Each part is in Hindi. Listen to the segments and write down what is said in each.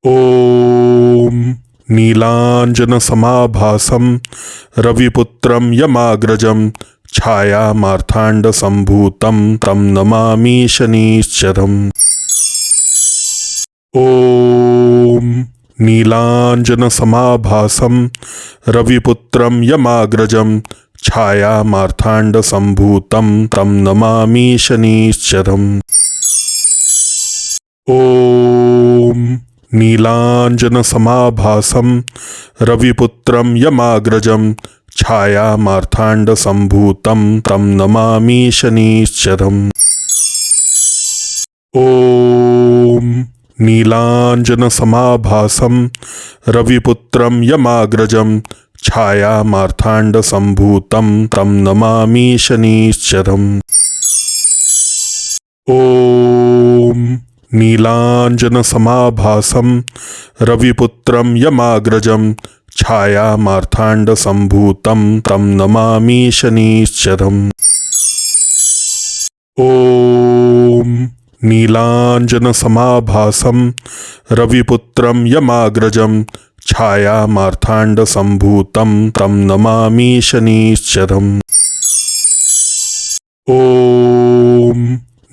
ॐ नीलाञ्जनसमाभासं रविपुत्रं यमाग्रजं छायामार्ताण्डसम्भूतं तं नमामि शनीश्चरम्। ॐ नीलाञ्जनसमाभासं रविपुत्रं यमाग्रजं छायामार्ताण्डसम्भूतं तं नमामि शनीश्चरम्। ॐ नीलाञ्जनसमाभासं रविपुत्रं यमाग्रजं छायामार्ताण्डसम्भूतं तं नमामि शनीश्चरम्। ॐ नीलाञ्जनसमाभासं रविपुत्रं यमाग्रजं छायामार्ताण्डसम्भूतं तं नमामि शनीश्चरम्। ॐ नीलाञ्जनसमाभासं रविपुत्रं यमाग्रजं छायामार्ताण्डसम्भूतं तं नमामि शनीश्चरम्। ॐ नीलाञ्जनसमाभासं रविपुत्रं यमाग्रजं छायामार्ताण्डसम्भूतं तं नमामि शनीश्चरम्। ॐ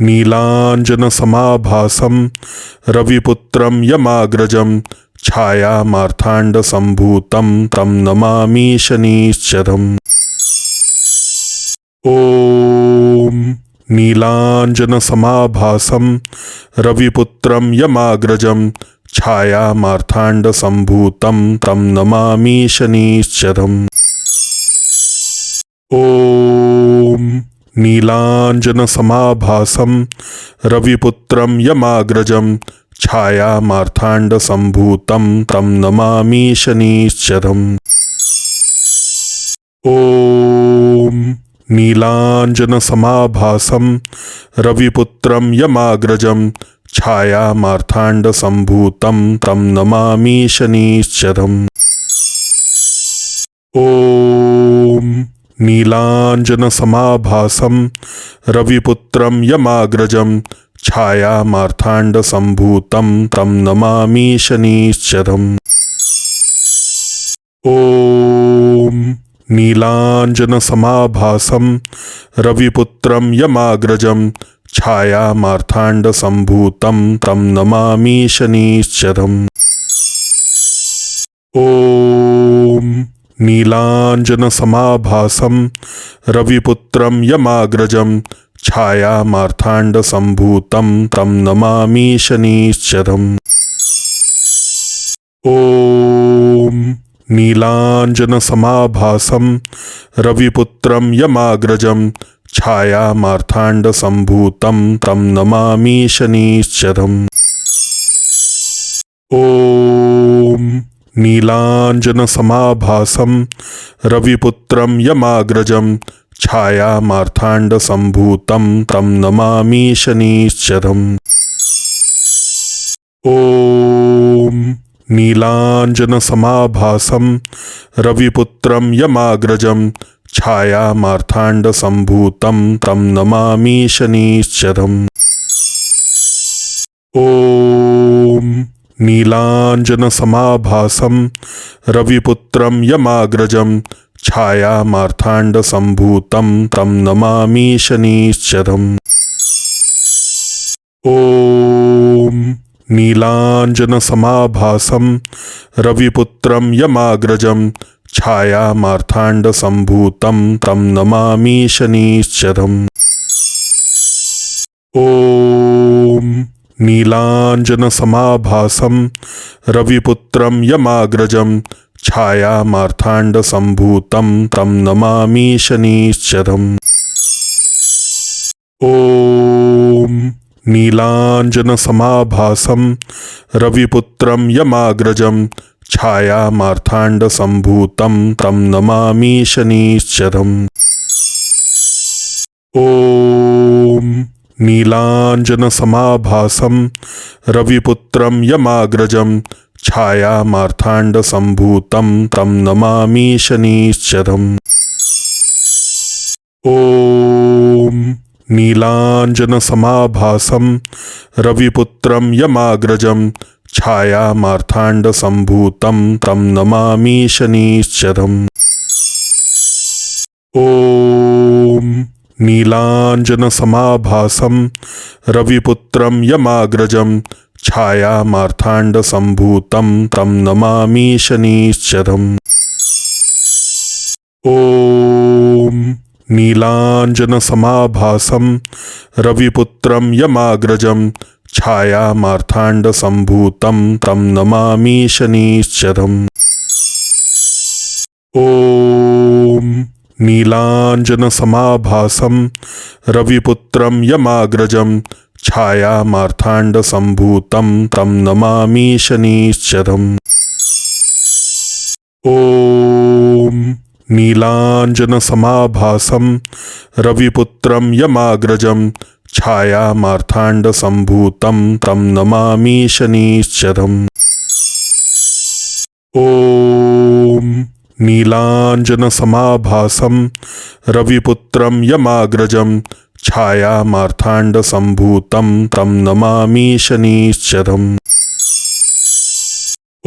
नीलाञ्जनसमाभासं रविपुत्रं यमाग्रजं छायामार्ताण्डसम्भूतं तं नमामि शनीश्चरम्। ॐ नीलाञ्जनसमाभासं रविपुत्रं यमाग्रजं छायामार्ताण्डसम्भूतं तं नमामि शनीश्चरम्। ॐ नीलाञ्जनसमाभासं रविपुत्रं यमाग्रजं छायामार्ताण्डसम्भूतं तं नमामि शनीश्चरम्। ॐ नीलाञ्जनसमाभासं रविपुत्रं यमाग्रजं छायामार्ताण्डसम्भूतं तं नमामि शनीश्चरम्। ॐ नीलाञ्जनसमाभासं रविपुत्रं यमाग्रजं छायामार्ताण्डसम्भूतं तं नमामि शनीश्चरम्। ॐ नीलाञ्जनसमाभासं रविपुत्रं यमाग्रजं छायामार्ताण्डसम्भूतं तं नमामि शनीश्चरम्। ॐ नीलाञ्जनसमाभासं रविपुत्रं यमाग्रजं छायामार्ताण्डसम्भूतं तं नमामि शनीश्चरम्। ॐ नीलाञ्जनसमाभासं रविपुत्रं यमाग्रजं छायामार्ताण्डसम्भूतं तं नमामि शनीश्चरम्। ॐ नीलाञ्जनसमाभासं रविपुत्रं यमाग्रजं छायामार्ताण्डसम्भूतं तं नमामि शनीश्चरम्। ॐ नीलाञ्जनसमाभासं रविपुत्रं यमाग्रजं छायामार्ताण्डसम्भूतं तं नमामि शनीश्चरम्। ॐ नीलाञ्जनसमाभासं रविपुत्रं यमाग्रजं छायामार्ताण्डसम्भूतं तं नमामि शनीश्चरम्। ॐ नीलाञ्जनसमाभासं रविपुत्रं यमाग्रजं छायामार्ताण्डसम्भूतं तं नमामि शनीश्चरम्। ॐ नीलाञ्जनसमाभासं रविपुत्रं यमाग्रजं छायामार्ताण्डसम्भूतं तं नमामि शनीश्चरम्। ॐ नीलाञ्जनसमाभासं रविपुत्रं यमाग्रजं छायामार्ताण्डसम्भूतं तं नमामि शनीश्चरम्। ॐ नीलाञ्जनसमाभासं रविपुत्रं यमाग्रजं छायामार्ताण्डसम्भूतं तं नमामि शनीश्चरम्। ॐ नीलाञ्जनसमाभासं रविपुत्रं यमाग्रजं छायामार्ताण्डसम्भूतं तं नमामि शनीश्चरम्। ॐ नीलाञ्जनसमाभासं रविपुत्रं यमाग्रजं छायामार्ताण्डसम्भूतं तं नमामि शनीश्चरम्। ॐ नीलाञ्जनसमाभासं रविपुत्रं यमाग्रजं छायामार्ताण्डसम्भूतं तं नमामि शनीश्चरम्। ॐ नीलाञ्जनसमाभासं रविपुत्रं यमाग्रजं छायामार्ताण्डसम्भूतं तं नमामि शनीश्चरम्। ॐ नीलाञ्जनसमाभासं रविपुत्रं यमाग्रजं छायामार्ताण्डसम्भूतं तं नमामि शनीश्चरम्। ॐ नीलाञ्जनसमाभासं रविपुत्रं यमाग्रजं छायामार्ताण्डसम्भूतं तं नमामि शनीश्चरम्।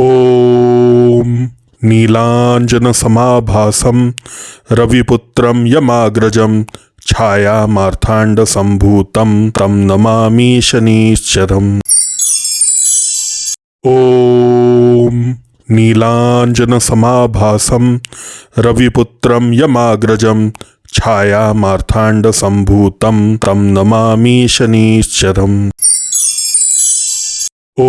ॐ नीलाञ्जनसमाभासं रविपुत्रं यमाग्रजं छायामार्ताण्डसम्भूतं तं नमामि शनीश्चरम्। ॐ नीलाञ्जनसमाभासं रविपुत्रं यमाग्रजं छायामार्ताण्डसम्भूतं तं नमामि शनीश्चरम्। ॐ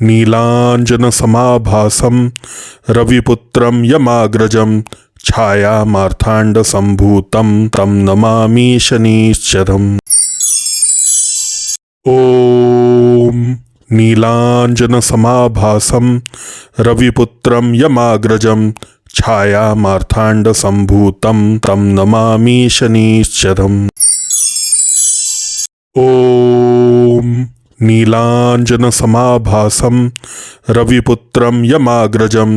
नीलाञ्जनसमाभासं रविपुत्रं यमाग्रजं छायामार्ताण्डसम्भूतं तं नमामि शनीश्चरम्। ॐ नीलाञ्जनसमाभासं रविपुत्रं यमाग्रजं छायामार्ताण्डसम्भूतं तं नमामि शनीश्चरम्। ॐ नीलाञ्जनसमाभासं रविपुत्रं यमाग्रजं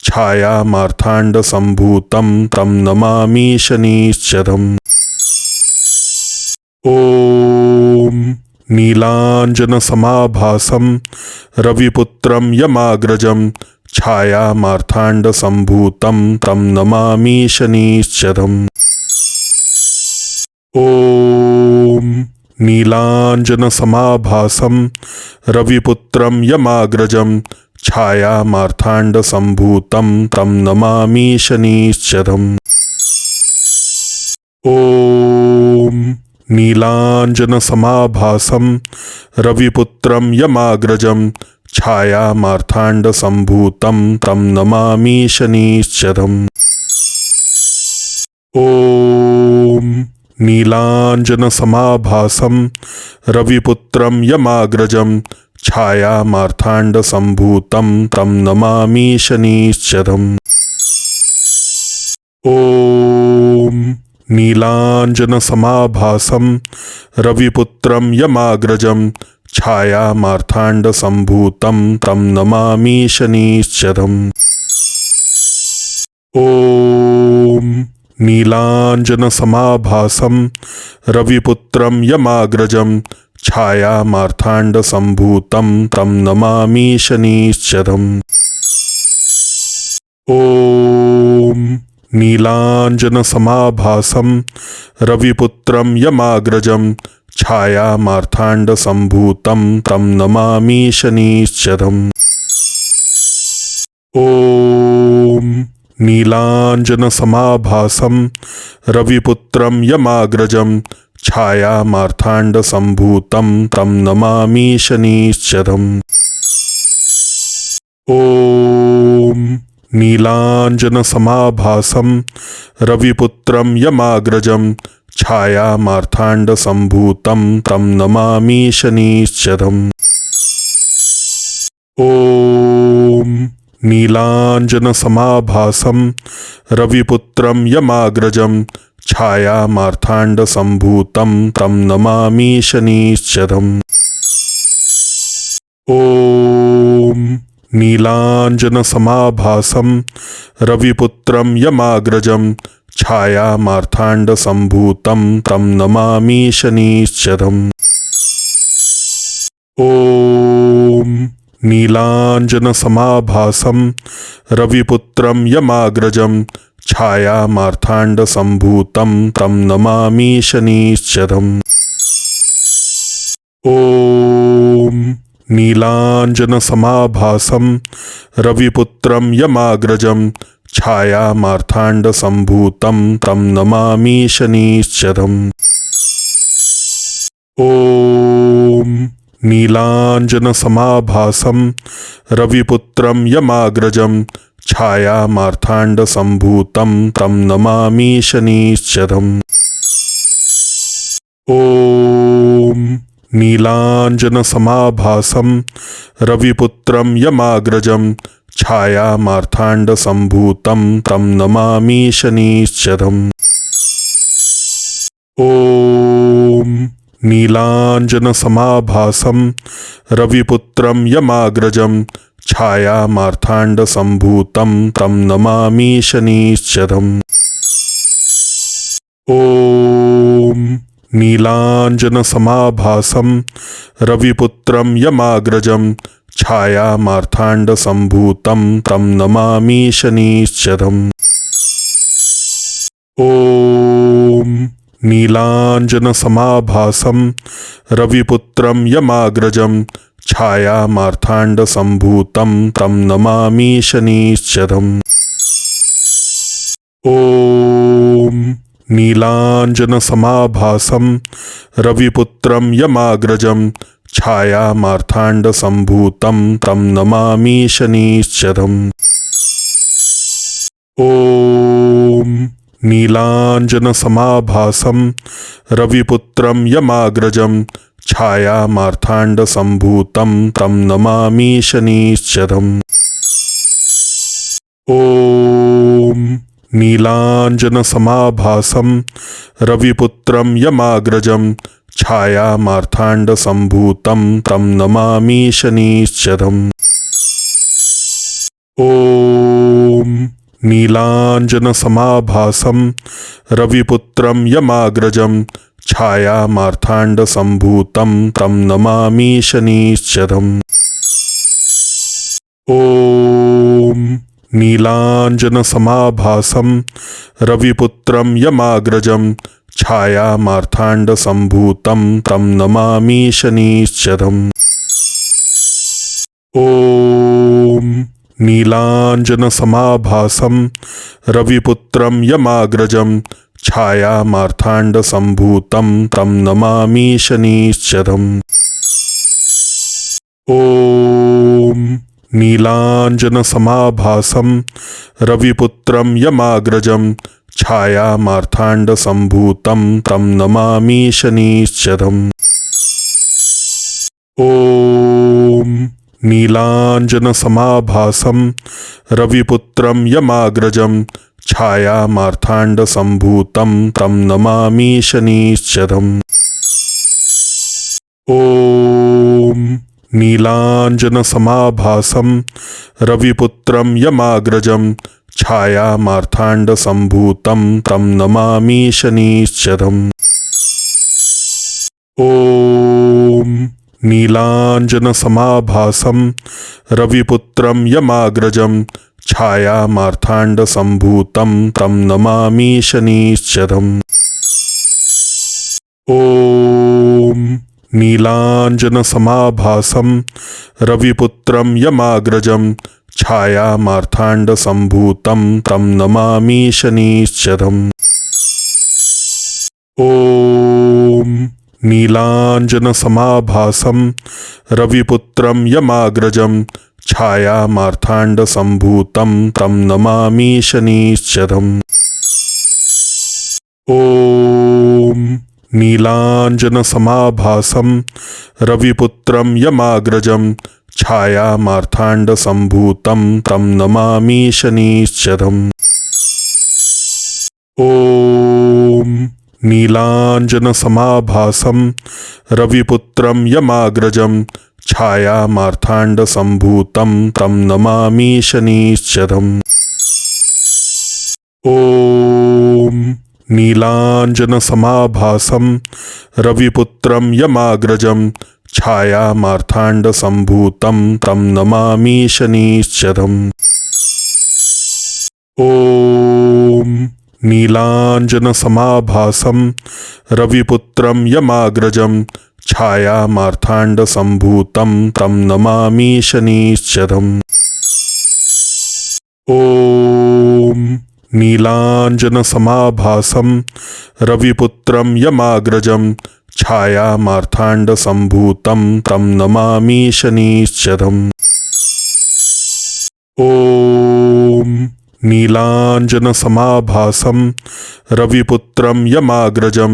छायामार्ताण्डसम्भूतं तं नमामि शनीश्चरम्। ॐ नीलाञ्जनसमाभासं रविपुत्रं यमाग्रजं छायामार्ताण्डसम्भूतं तं नमामि शनीश्चरम्। ॐ नीलाञ्जनसमाभासं रविपुत्रं यमाग्रजं छायामार्ताण्डसम्भूतं तं नमामि शनीश्चरम्। ॐ नीलाञ्जनसमाभासं रविपुत्रं यमाग्रजं छायामार्ताण्डसम्भूतं तं नमामि शनीश्चरम्। ॐ नीलाञ्जनसमाभासं रविपुत्रं यमाग्रजं छायामार्ताण्डसम्भूतं तं नमामि शनीश्चरम्। ॐ नीलाञ्जनसमाभासं रविपुत्रं यमाग्रजं छायामार्ताण्डसम्भूतं तं नमामि शनीश्चरम्। ॐ नीलाञ्जनसमाभासं रविपुत्रं यमाग्रजं छायामार्ताण्डसम्भूतं तं नमामि शनीश्चरम्। ॐ नीलाञ्जनसमाभासं रविपुत्रं यमाग्रजं छायामार्ताण्डसम्भूतं तं नमामि शनीश्चरम्। ॐ नीलाञ्जनसमाभासं रविपुत्रं यमाग्रजं छायामार्ताण्डसम्भूतं तं नमामि शनीश्चरम्। ॐ नीलाञ्जनसमाभासं रविपुत्रं यमाग्रजं छायामार्ताण्डसम्भूतं तं नमामि शनीश्चरम्। ॐ नीलाञ्जनसमाभासं रविपुत्रं यमाग्रजं छायामार्ताण्डसम्भूतं तं नमामि शनीश्चरम्। ॐ नीलाञ्जनसमाभासं रविपुत्रं यमाग्रजं छायामार्ताण्डसम्भूतं तं नमामि शनीश्चरम्। ॐ नीलाञ्जनसमाभासं रविपुत्रं यमाग्रजं छायामार्ताण्डसम्भूतं तं नमामि शनिश्चरम्। ॐ नीलाञ्जनसमाभासं रविपुत्रं यमाग्रजं छायामार्ताण्डसम्भूतं तं नमामि शनिश्चरम्। ॐ नीलाञ्जनसमाभासं रविपुत्रं यमाग्रजं छायामार्ताण्डसम्भूतं तं नमामि शनिश्चरम्। ॐ नीलाञ्जनसमाभासं रविपुत्रं यमाग्रजं छायामार्ताण्डसम्भूतं तं नमामि शनिश्चरम्। ॐ नीलाञ्जनसमाभासं रविपुत्रं यमाग्रजं छायामार्ताण्डसम्भूतं तं नमामि शनिश्चरम्। ॐ नीलाञ्जनसमाभासं रविपुत्रं यमाग्रजं छायामार्ताण्डसम्भूतं तं नमामि शनिश्चरम्। ॐ नीलाञ्जनसमाभासं रविपुत्रं यमाग्रजं छायामार्ताण्डसम्भूतं तं नमामि शनिश्चरम्। ॐ नीलाञ्जनसमाभासं रविपुत्रं यमाग्रजं छायामार्ताण्डसम्भूतं तं नमामि शनिश्चरम्। ॐ नीलाञ्जनसमाभासं रविपुत्रं यमाग्रजं छायामार्ताण्डसम्भूतं तं नमामि शनिश्चरम्। ॐ नीलाञ्जनसमाभासं रविपुत्रं यमाग्रजं छायामार्ताण्डसम्भूतं तं नमामि शनिश्चरम्। ॐ नीलाञ्जनसमाभासं रविपुत्रं यमाग्रजं छायामार्ताण्डसम्भूतं तं नमामि शनिश्चरम्। ॐ नीलाञ्जनसमाभासं रविपुत्रं यमाग्रजं छायामार्ताण्डसम्भूतं तं नमामि शनिश्चरम्। ॐ नीलाञ्जनसमाभासं रविपुत्रं यमाग्रजं छायामार्ताण्डसम्भूतं तं नमामि शनिश्चरम्। ॐ नीलाञ्जनसमाभासं रविपुत्रं यमाग्रजं छायामार्ताण्डसम्भूतं तं नमामि शनिश्चरम्। ॐ नीलाञ्जनसमाभासं रविपुत्रं यमाग्रजं छायामार्ताण्डसम्भूतं तं नमामि शनिश्चरम्। ॐ नीलाञ्जनसमाभासं रविपुत्रं यमाग्रजं छायामार्ताण्डसम्भूतं तं नमामि शनिश्चरम्। ॐ नीलाञ्जनसमाभासं रविपुत्रं यमाग्रजं छायामार्ताण्डसम्भूतं तं नमामि शनिश्चरम्। ॐ नीलाञ्जनसमाभासं रविपुत्रं यमाग्रजं छायामार्ताण्डसम्भूतं तं नमामि शनिश्चरम्। ॐ नीलाञ्जनसमाभासं रविपुत्रं यमाग्रजं छायामार्ताण्डसम्भूतं तं नमामि शनिश्चरम्। ॐ नीलाञ्जनसमाभासं रविपुत्रं यमाग्रजं छायामार्ताण्डसम्भूतं तं नमामि शनिश्चरम्। ॐ नीलाञ्जनसमाभासं रविपुत्रं यमाग्रजं छायामार्ताण्डसम्भूतं तं नमामि शनिश्चरम्। ॐ नीलाञ्जनसमाभासं रविपुत्रं यमाग्रजं छायामार्ताण्डसम्भूतं तं नमामि शनिश्चरम्। ॐ नीलाञ्जनसमाभासं रविपुत्रं यमाग्रजं छायामार्ताण्डसम्भूतं तं नमामि शनिश्चरम्। ॐ नीलाञ्जनसमाभासं रविपुत्रं यमाग्रजं छायामार्ताण्डसम्भूतं तं नमामि शनिश्चरम्। ॐ नीलाञ्जनसमाभासं रविपुत्रं यमाग्रजं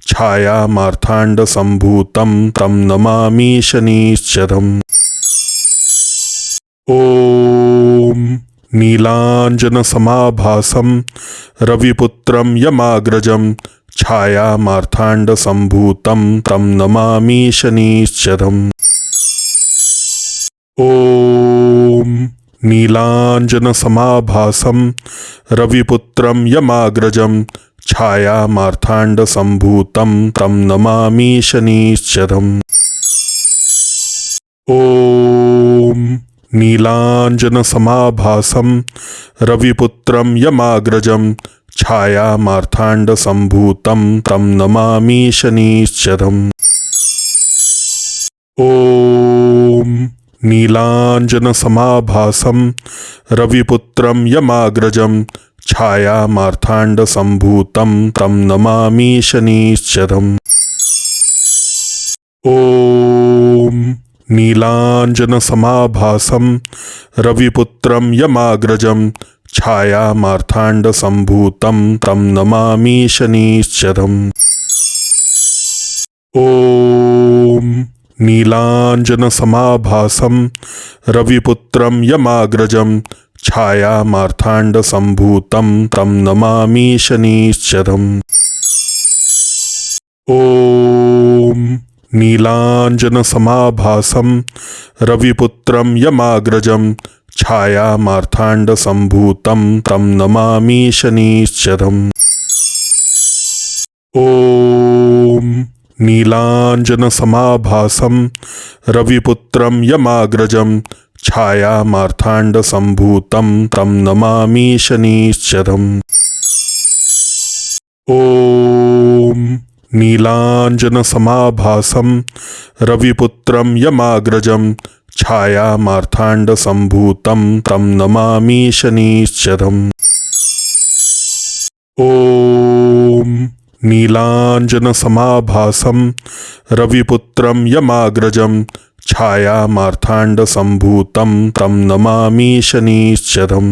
छायामार्ताण्डसम्भूतं तं नमामि शनिश्चरम्। ॐ नीलाञ्जनसमाभासं रविपुत्रं यमाग्रजं छायामार्ताण्डसम्भूतं तं नमामि शनिश्चरम्। ॐ नीलाञ्जनसमाभासं रविपुत्रं यमाग्रजं छायामार्ताण्डसम्भूतं तं नमामि शनिश्चरम्। ॐ नीलाञ्जनसमाभासं रविपुत्रं यमाग्रजं छायामार्ताण्डसम्भूतं तं नमामि शनिश्चरम्। ॐ नीलाञ्जनसमाभासं रविपुत्रं यमाग्रजं छायामार्ताण्डसम्भूतं तं नमामि शनिश्चरम्। ॐ नीलाञ्जनसमाभासं रविपुत्रं यमाग्रजं छायामार्ताण्डसम्भूतं तं नमामि शनिश्चरम्। ॐ नीलाञ्जनसमाभासं रविपुत्रं यमाग्रजं छायामार्ताण्डसम्भूतं तं नमामि शनिश्चरम्। ॐ नीलाञ्जनसमाभासं रविपुत्रं यमाग्रजं छायामार्ताण्डसम्भूतं तं नमामि शनिश्चरम्। ॐ नीलाञ्जनसमाभासं रविपुत्रं यमाग्रजं छायामार्ताण्डसम्भूतं तं नमामि शनिश्चरम्। ॐ नीलाञ्जनसमाभासं रविपुत्रं यमाग्रजं छायामार्ताण्डसम्भूतं तं नमामि शनिश्चरम्। ॐ नीलाञ्जनसमाभासं रविपुत्रं यमाग्रजं छायामार्ताण्डसम्भूतं तं नमामि शनिश्चरम्।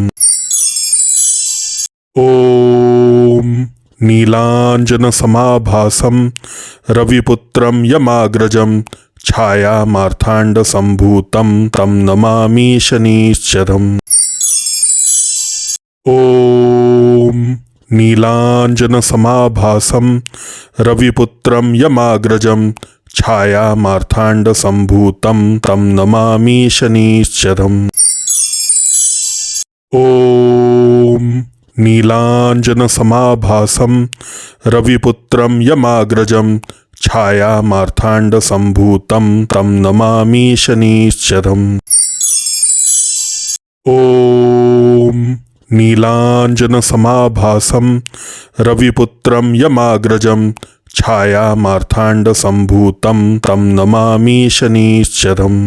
ॐ नीलाञ्जनसमाभासं रविपुत्रं यमाग्रजं छायामार्ताण्डसम्भूतं तं नमामि शनिश्चरम्। ॐ नीलाञ्जनसमाभासं रविपुत्रं यमाग्रजं छायामार्ताण्डसम्भूतं तं नमामि शनिश्चरम्। ॐ नीलाञ्जनसमाभासं रविपुत्रं यमाग्रजं छायामार्ताण्डसम्भूतं तं नमामि शनिश्चरम्। ॐ नीलाञ्जनसमाभासं रविपुत्रं यमाग्रजं छायामार्ताण्डसम्भूतं तं नमामि शनिश्चरम्।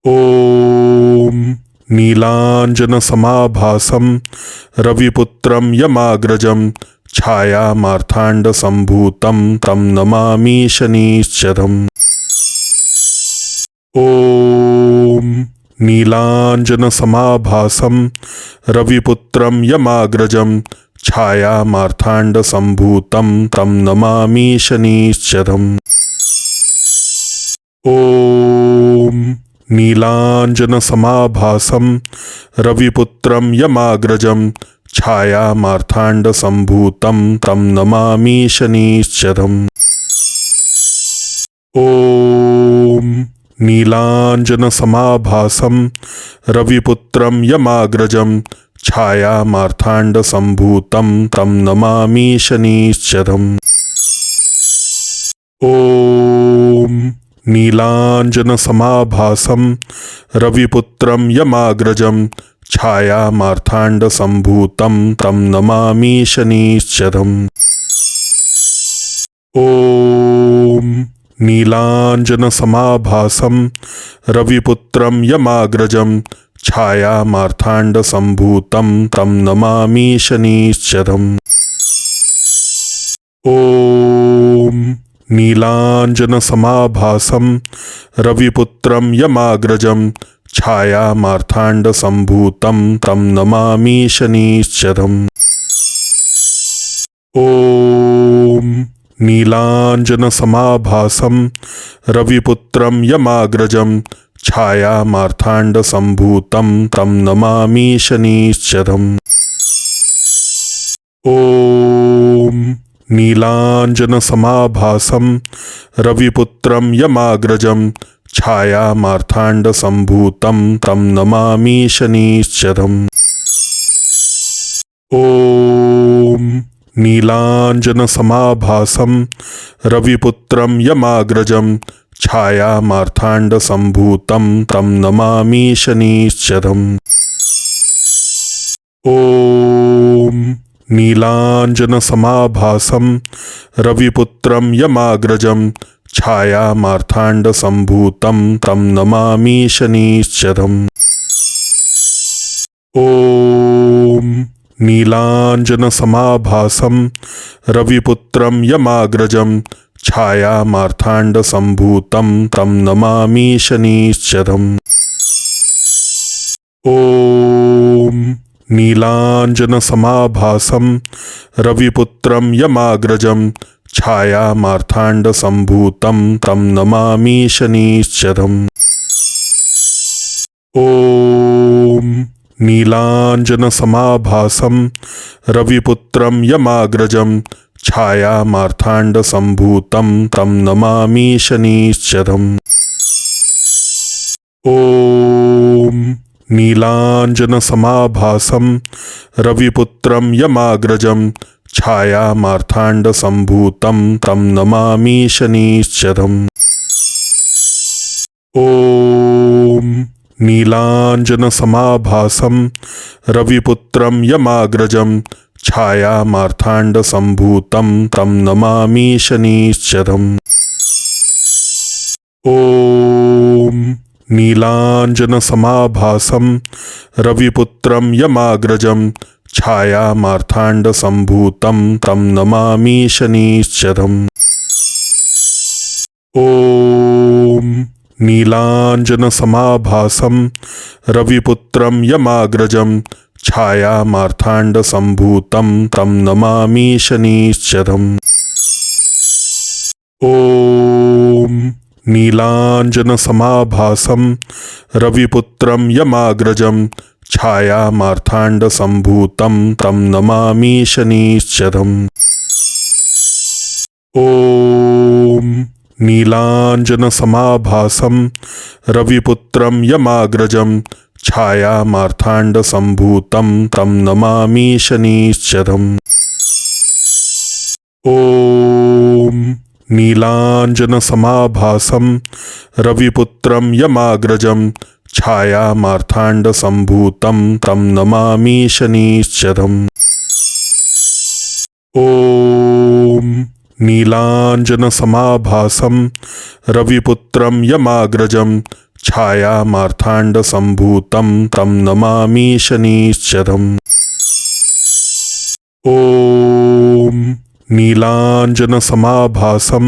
ॐ नीलाञ्जनसमाभासं रविपुत्रं यमाग्रजं छायामार्ताण्डसम्भूतं तं नमामि शनिश्चरम्। ॐ नीलाञ्जनसमाभासं रविपुत्रं यमाग्रजं छायामार्ताण्डसम्भूतं तं नमामि शनिश्चरम्। ॐ नीलाञ्जनसमाभासं रविपुत्रं यमाग्रजं छायामार्ताण्डसम्भूतं तं नमामि शनिश्चरम्। ॐ नीलाञ्जनसमाभासं रविपुत्रं यमाग्रजं छायामार्ताण्डसम्भूतं तं नमामि शनिश्चरम्। ॐ नीलाञ्जनसमाभासं रविपुत्रं यमाग्रजं छायामार्ताण्डसम्भूतं तं नमामि शनीश्चरम्। ॐ नीलाञ्जनसमाभासं रविपुत्रं यमाग्रजं छायामार्ताण्डसम्भूतं तं नमामि शनीश्चरम्। ॐ नीलाञ्जनसमाभासं रविपुत्रं यमाग्रजं छायामार्ताण्डसम्भूतं तं नमामि शनीश्चरम्। ॐ नीलाञ्जनसमाभासं रविपुत्रं यमाग्रजं छायामार्ताण्डसम्भूतं तं नमामि शनीश्चरम्। ॐ नीलाञ्जनसमाभासं रविपुत्रं यमाग्रजं छायामार्ताण्डसम्भूतं तं नमामि शनीश्चरम्। ॐ नीलाञ्जनसमाभासं रविपुत्रं यमाग्रजं छायामार्ताण्डसम्भूतं तं नमामि शनीश्चरम्। ॐ नीलाञ्जनसमाभासं रविपुत्रं यमाग्रजं छायामार्ताण्डसम्भूतं तं नमामि शनीश्चरम्। ॐ नीलाञ्जनसमाभासं रविपुत्रं यमाग्रजं छायामार्ताण्डसम्भूतं तं नमामि शनीश्चरम्। ॐ नीलाञ्जनसमाभासं रविपुत्रं यमाग्रजं छायामार्ताण्डसम्भूतं तं नमामि शनीश्चरम्। ॐ नीलाञ्जनसमाभासं रविपुत्रं यमाग्रजं छायामार्ताण्डसम्भूतं तं नमामि शनीश्चरम्। ॐ नीलाञ्जनसमाभासं रविपुत्रं यमाग्रजं छायामार्ताण्डसम्भूतं तं नमामि शनीश्चरम्। ॐ नीलाञ्जनसमाभासं रविपुत्रं यमाग्रजं छायामार्ताण्डसम्भूतं तं नमामि शनीश्चरम्। ॐ नीलाञ्जनसमाभासं रविपुत्रं यमाग्रजं छायामार्ताण्डसम्भूतं तं नमामि शनीश्चरम्। ॐ नीलाञ्जनसमाभासं रविपुत्रं यमाग्रजं छायामार्ताण्डसम्भूतं तं नमामि शनीश्चरम्। ॐ नीलाञ्जनसमाभासं रविपुत्रं यमाग्रजं छायामार्ताण्डसम्भूतं तं नमामि शनीश्चरम्। ॐ नीलाञ्जनसमाभासं रविपुत्रं यमाग्रजं छायामार्ताण्डसम्भूतं तं नमामि शनीश्चरम्। ॐ नीलाञ्जनसमाभासं रविपुत्रं यमाग्रजं छायामार्ताण्डसम्भूतं तं नमामि शनीश्चरम्। ॐ नीलाञ्जनसमाभासं रविपुत्रं यमाग्रजं छायामार्ताण्डसम्भूतं तं नमामि शनीश्चरम्। ॐ नीलाञ्जनसमाभासं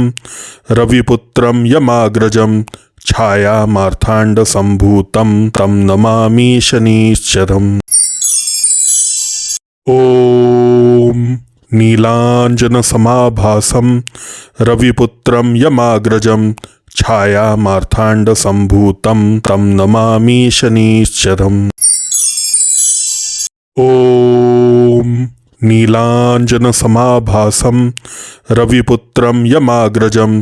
रविपुत्रं यमाग्रजं छायामार्ताण्डसम्भूतं तं नमामि शनीश्चरम्। ॐ नीलाञ्जनसमाभासं रविपुत्रं यमाग्रजं छायामार्ताण्डसम्भूतं तं नमामि शनीश्चरम्। ॐ नीलाञ्जनसमाभासं रविपुत्रं यमाग्रजं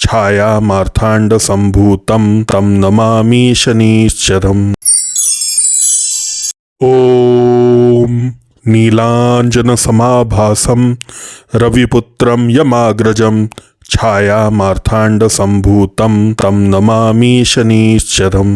छायामार्ताण्डसम्भूतं तं नमामि शनीश्चरम्। ॐ नीलाञ्जनसमाभासं रविपुत्रं यमाग्रजं छायामार्ताण्डसम्भूतं तं नमामि शनीश्चरम्।